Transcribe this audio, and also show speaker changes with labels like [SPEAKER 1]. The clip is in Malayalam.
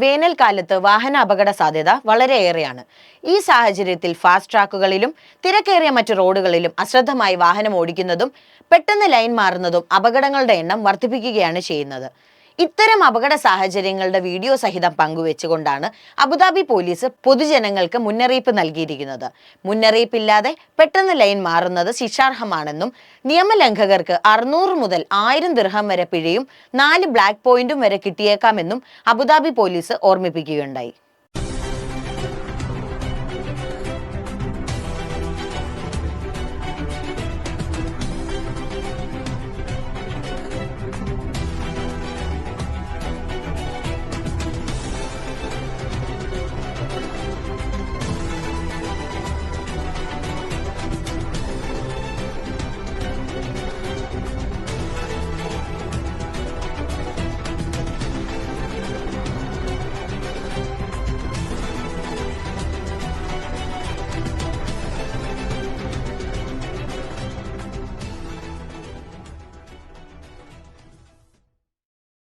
[SPEAKER 1] വേനൽക്കാലത്ത് വാഹന അപകട സാധ്യത വളരെയേറെയാണ്. ഈ സാഹചര്യത്തിൽ ഫാസ്റ്റ് ട്രാക്കുകളിലും തിരക്കേറിയ മറ്റു റോഡുകളിലും അശ്രദ്ധമായി വാഹനം ഓടിക്കുന്നതും പെട്ടെന്ന് ലൈൻ മാറുന്നതും അപകടങ്ങളുടെ എണ്ണം വർദ്ധിപ്പിക്കുകയാണ് ചെയ്യുന്നത്. ഇത്തരം അപകട സാഹചര്യങ്ങളുടെ വീഡിയോ സഹിതം പങ്കുവെച്ചുകൊണ്ടാണ് അബുദാബി പോലീസ് പൊതുജനങ്ങൾക്ക് മുന്നറിയിപ്പ് നൽകിയിരിക്കുന്നത്. മുന്നറിയിപ്പില്ലാതെ പെട്ടെന്ന് ലൈൻ മാറുന്നത് ശിക്ഷാർഹമാണെന്നും നിയമലംഘകർക്ക് 600 മുതൽ 1000 ദിർഹം വരെ പിഴയും 4 ബ്ലാക്ക് പോയിന്റും വരെ കിട്ടിയേക്കാമെന്നും അബുദാബി പോലീസ് ഓർമ്മിപ്പിക്കുകയുണ്ടായി.